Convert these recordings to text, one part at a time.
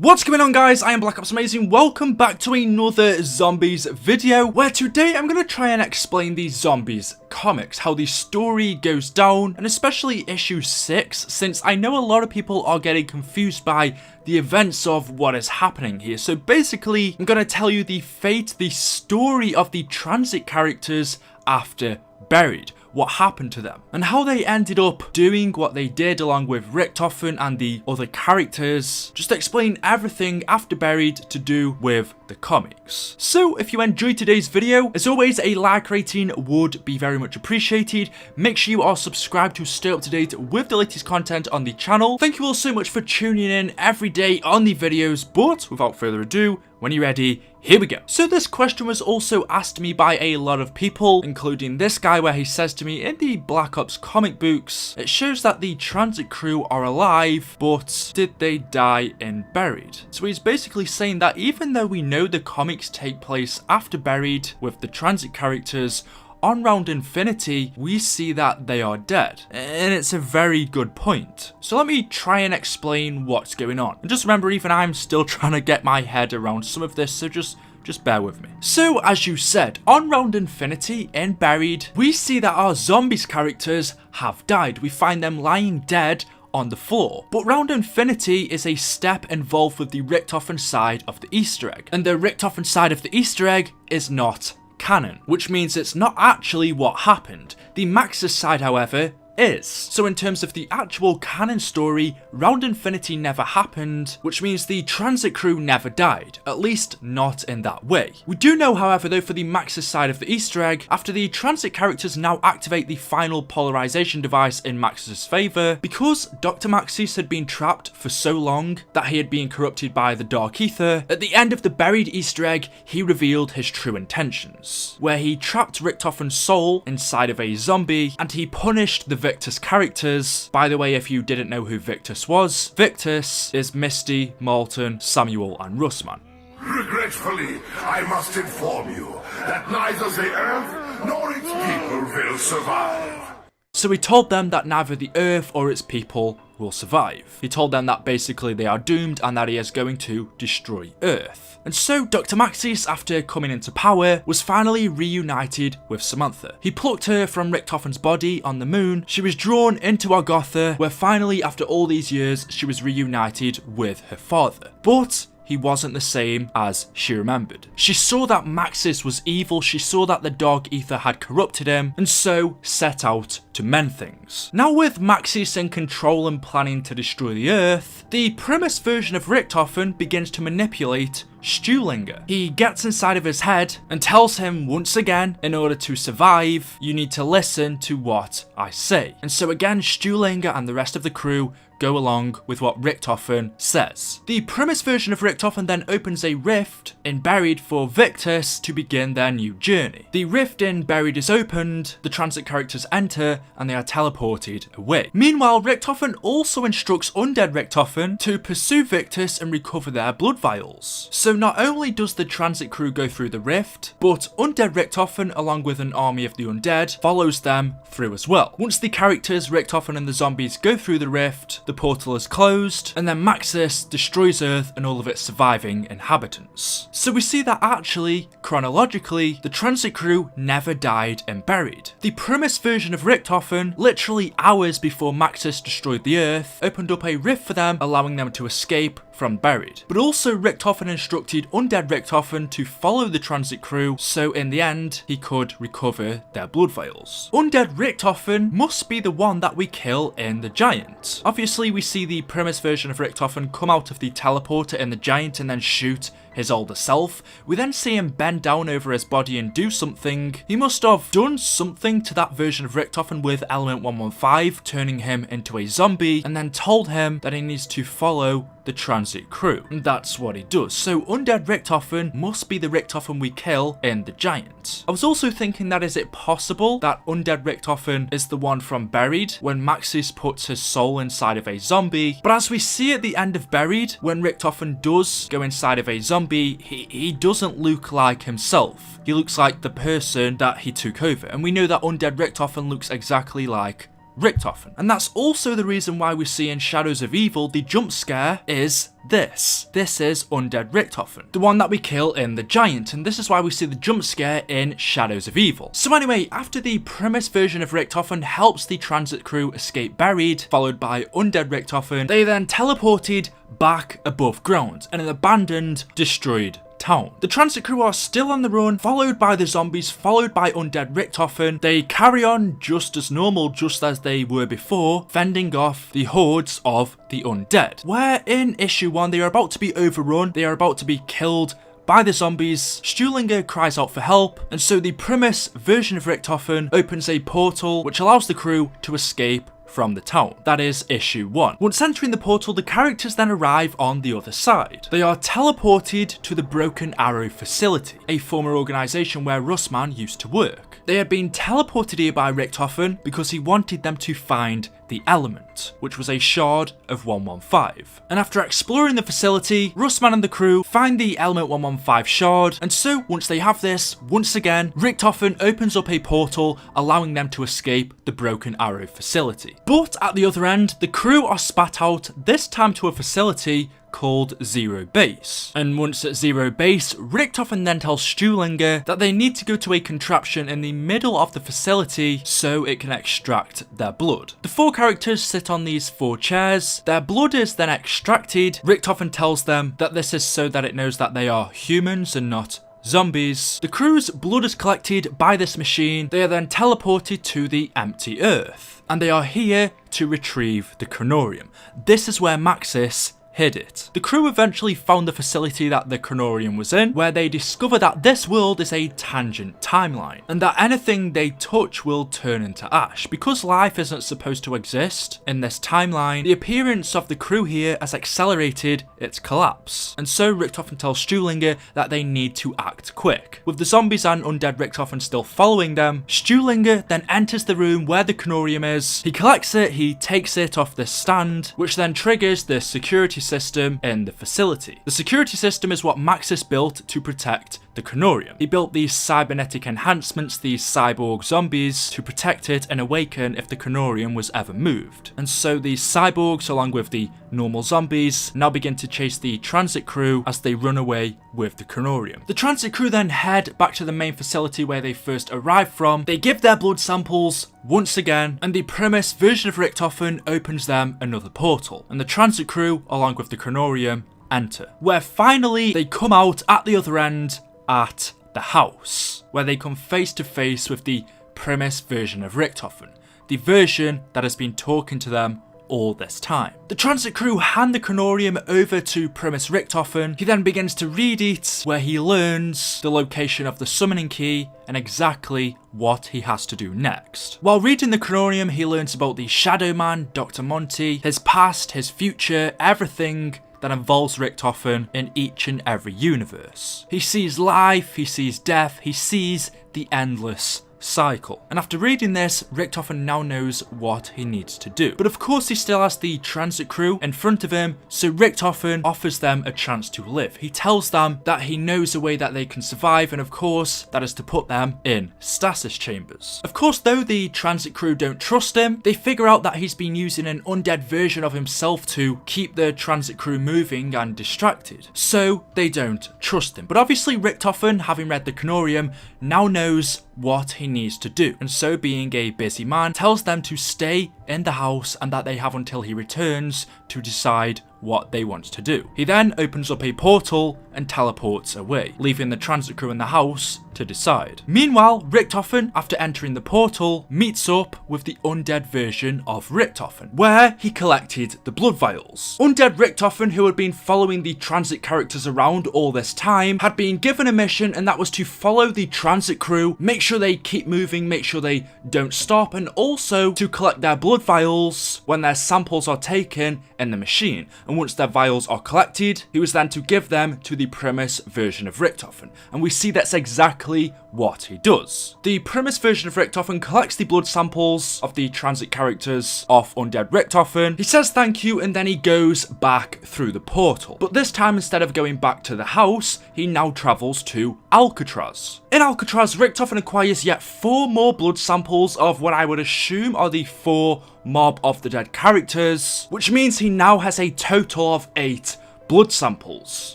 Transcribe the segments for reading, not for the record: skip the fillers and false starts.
What's going on, guys? I am BlackOpsAmazing. Welcome back to another zombies video, where today I'm going to try and explain the zombies comics, how the story goes down, and especially issue 6, since I know a lot of people are getting confused by the events of what is happening here. So basically, I'm going to tell you the fate, the story of the transit characters after Buried, what happened to them, and how they ended up doing what they did along with Richtofen and the other characters. Just explain everything after Buried to do with the comics. So if you enjoyed today's video, as always, a like rating would be very much appreciated. Make sure you are subscribed to stay up to date with the latest content on the channel. Thank you all so much for tuning in every day on the videos, but without further ado, when you're ready, here we go. So this question was also asked me by a lot of people, including this guy, where he says to me, in the Black Ops comic books, it shows that the transit crew are alive, but did they die in Buried? So he's basically saying that even though we know the comics take place after Buried with the transit characters, on Round Infinity, we see that they are dead, and it's a very good point. So let me try and explain what's going on. And just remember, even I'm still trying to get my head around some of this, so just bear with me. So, as you said, on Round Infinity, in Buried, we see that our zombies characters have died. We find them lying dead on the floor. But Round Infinity is a step involved with the Richtofen side of the EasterEgg, and the Richtofen side of the EasterEgg is not canon, which means it's not actually what happened. The Maxis side, however, is. So in terms of the actual canon story, Round Infinity never happened, which means the transit crew never died, at least not in that way. We do know, however, though, for the Maxis side of the EasterEgg, after the transit characters now activate the final polarization device in Maxis' favour, because Dr. Maxis had been trapped for so long that he had been corrupted by the Dark Ether, at the end of the Buried EasterEgg, he revealed his true intentions, where he trapped Richtofen's soul inside of a zombie, and he punished the Victus characters. By the way, if you didn't know who Victus was, Victus is Misty, Malton, Samuel, and Russman. Regretfully, I must inform you that neither the Earth nor its people will survive. So he told them that neither the Earth or its people will survive. He told them that basically they are doomed and that he is going to destroy Earth. And so Dr. Maxis, after coming into power, was finally reunited with Samantha. He plucked her from Richtofen's body on the moon. She was drawn into Argotha, where finally, after all these years, she was reunited with her father. But he wasn't the same as she remembered. She saw that Maxis was evil, she saw that the Dark Ether had corrupted him, and so set out to mend things. Now with Maxis in control and planning to destroy the Earth, the Primus version of Richtofen begins to manipulate Stuhlinger. He gets inside of his head and tells him once again, in order to survive, you need to listen to what I say. And so again, Stuhlinger and the rest of the crew go along with what Richtofen says. The Primus version of Richtofen then opens a rift in Buried for Victus to begin their new journey. The rift in Buried is opened, the transit characters enter, and they are teleported away. Meanwhile, Richtofen also instructs Undead Richtofen to pursue Victus and recover their blood vials. So not only does the transit crew go through the rift, but Undead Richtofen, along with an army of the undead, follows them through as well. Once the characters, Richtofen and the zombies, go through the rift, the portal is closed, and then Maxis destroys Earth and all of its surviving inhabitants. So we see that actually, chronologically, the transit crew never died in Buried. The Primus version of Richtofen, literally hours before Maxis destroyed the Earth, opened up a rift for them, allowing them to escape from Buried. But also Richtofen instructed Undead Richtofen to follow the transit crew, so in the end, he could recover their blood vials. Undead Richtofen must be the one that we kill in the Giant. Obviously, we see the Primus version of Richtofen come out of the teleporter in the Giant and then shoot his older self. We then see him bend down over his body and do something. He must have done something to that version of Richtofen with Element 115, turning him into a zombie, and then told him that he needs to follow the transit crew. And that's what he does. So Undead Richtofen must be the Richtofen we kill in the Giant. I was also thinking that is it possible that Undead Richtofen is the one from Buried when Maxis puts his soul inside of a zombie, but as we see at the end of Buried, when Richtofen does go inside of a zombie, he doesn't look like himself. He looks like the person that he took over, and we know that Undead Richtofen looks exactly like Richtofen. And that's also the reason why we see in Shadows of Evil the jump scare is this. This is Undead Richtofen, the one that we kill in The Giant, and this is why we see the jump scare in Shadows of Evil. So anyway, after the premise version of Richtofen helps the transit crew escape buried, followed by Undead Richtofen, they then teleported back above ground in an abandoned, destroyed town. The transit crew are still on the run, followed by the zombies, followed by Undead Richtofen. They carry on just as normal, just as they were before, fending off the hordes of the undead. Where in issue 1 they are about to be overrun, they are about to be killed by the zombies. Stuhlinger cries out for help, and so the premise version of Richtofen opens a portal which allows the crew to escape from the town. That is issue 1. Once entering the portal, the characters then arrive on the other side. They are teleported to the Broken Arrow facility, a former organisation where Russman used to work. They had been teleported here by Richtofen because he wanted them to find the element, which was a shard of 115. And after exploring the facility, Russman and the crew find the element 115 shard, and so once they have this, once again, Richtofen opens up a portal, allowing them to escape the Broken Arrow facility. But at the other end, the crew are spat out, this time to a facility called Zero Base. And once at Zero Base, Richtofen then tells Stuhlinger that they need to go to a contraption in the middle of the facility so it can extract their blood. The 4 characters sit on these 4 chairs, their blood is then extracted. Richtofen tells them that this is so that it knows that they are humans and not zombies. The crew's blood is collected by this machine. They are then teleported to the empty earth, and they are here to retrieve the Chronorium. This is where Maxis hid it. The crew eventually found the facility that the Chronorium was in, where they discover that this world is a tangent timeline, and that anything they touch will turn into ash. Because life isn't supposed to exist in this timeline, the appearance of the crew here has accelerated its collapse. And so Richtofen tells Stuhlinger that they need to act quick. With the zombies and Undead Richtofen still following them, Stuhlinger then enters the room where the Chronorium is. He collects it, he takes it off this stand, which then triggers the security system in the facility. The security system is what Maxis built to protect the Chronorium. He built these cybernetic enhancements, these cyborg zombies, to protect it and awaken if the Chronorium was ever moved. And so these cyborgs, along with the normal zombies, now begin to chase the transit crew as they run away with the Chronorium. The transit crew then head back to the main facility where they first arrived from. They give their blood samples once again, and the premise version of Richtofen opens them another portal, and the transit crew, along with the Chronorium, enter, where finally they come out at the other end at the house, where they come face to face with the premise version of Richtofen, the version that has been talking to them all this time. The transit crew hand the Chronorium over to Premise Richtofen. He then begins to read it, where he learns the location of the summoning key and exactly what he has to do next. While reading the Chronorium, he learns about the Shadow Man, Dr. Monty, his past, his future, everything that involves Richtofen in each and every universe. He sees life, he sees death, he sees the endless cycle. And after reading this, Richtofen now knows what he needs to do. But of course he still has the transit crew in front of him, so Richtofen offers them a chance to live. He tells them that he knows a way that they can survive, and of course that is to put them in stasis chambers. Of course though, the transit crew don't trust him. They figure out that he's been using an undead version of himself to keep the transit crew moving and distracted, so they don't trust him. But obviously Richtofen, having read the Chronorium, now knows what he needs to do, and so being a busy man, tells them to stay in the house and that they have until he returns to decide what they want to do. He then opens up a portal and teleports away, leaving the transit crew in the house to decide. Meanwhile, Richtofen, after entering the portal, meets up with the undead version of Richtofen, where he collected the blood vials. Undead Richtofen, who had been following the transit characters around all this time, had been given a mission, and that was to follow the transit crew, make sure they keep moving, make sure they don't stop, and also to collect their blood vials when their samples are taken in the machine. And once their vials are collected, he was then to give them to the premise version of Richtofen, and we see that's exactly what he does. The premise version of Richtofen collects the blood samples of the transit characters of Undead Richtofen. He says thank you, and then he goes back through the portal. But this time, instead of going back to the house, he now travels to Alcatraz. In Alcatraz, Richtofen acquires yet 4 more blood samples of what I would assume are the 4 more Mob of the Dead characters, which means he now has a total of 8 blood samples.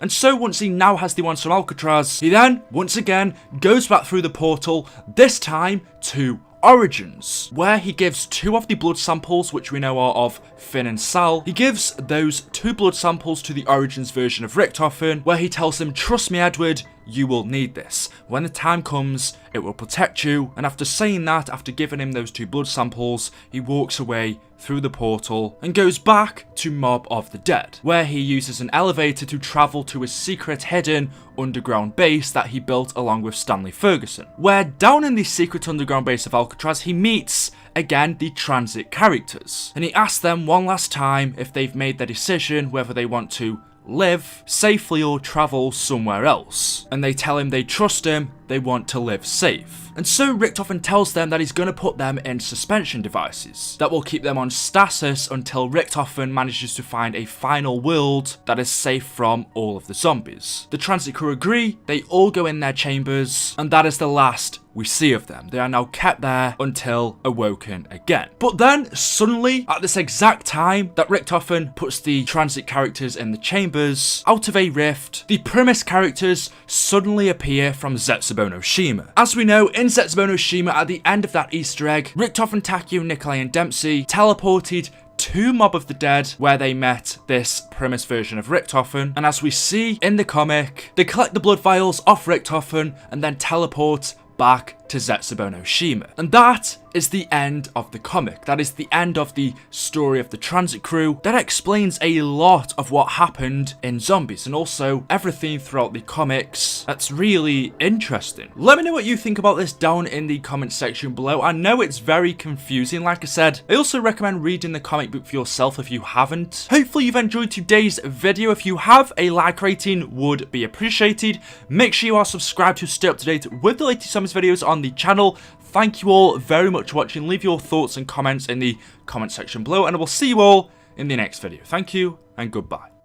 And so once he now has the ones from Alcatraz, he then, once again, goes back through the portal, this time to Origins, where he gives 2 of the blood samples, which we know are of Finn and Sal. He gives those 2 blood samples to the Origins version of Richtofen, where he tells him, trust me Edward, you will need this. When the time comes, it will protect you. And after saying that, after giving him those 2 blood samples, he walks away through the portal and goes back to Mob of the Dead, where he uses an elevator to travel to his secret hidden underground base that he built along with Stanley Ferguson, where down in the secret underground base of Alcatraz he meets again the TRANZIT characters, and he asks them one last time if they've made their decision whether they want to live safely or travel somewhere else, and they tell him they trust him, they want to live safe. And so Richtofen tells them that he's going to put them in suspension devices that will keep them on stasis until Richtofen manages to find a final world that is safe from all of the zombies. The TRANZIT crew agree, they all go in their chambers, and that is the last we see of them. They are now kept there until awoken again. But then, suddenly, at this exact time that Richtofen puts the TRANZIT characters in the chambers, out of a rift, the Primus characters suddenly appear from Zetsubou no Shima. As we know, in Zetsubou no Shima, at the end of that Easter egg, Richtofen, Takeo, Nikolai, and Dempsey teleported to Mob of the Dead, where they met this Primus version of Richtofen, and as we see in the comic, they collect the blood vials off Richtofen and then teleport back to Zetsubou no Shima. And that is the end of the comic. That is the end of the story of the TRANZIT crew. That explains a lot of what happened in Zombies and also everything throughout the comics. That's really interesting. Let me know what you think about this down in the comment section below. I know it's very confusing, like I said. I also recommend reading the comic book for yourself if you haven't. Hopefully you've enjoyed today's video. If you have, a like rating would be appreciated. Make sure you are subscribed to stay up to date with the latest Zombies videos on the channel. Thank you all very much for watching. Leave your thoughts and comments in the comment section below, and I will see you all in the next video. Thank you and goodbye.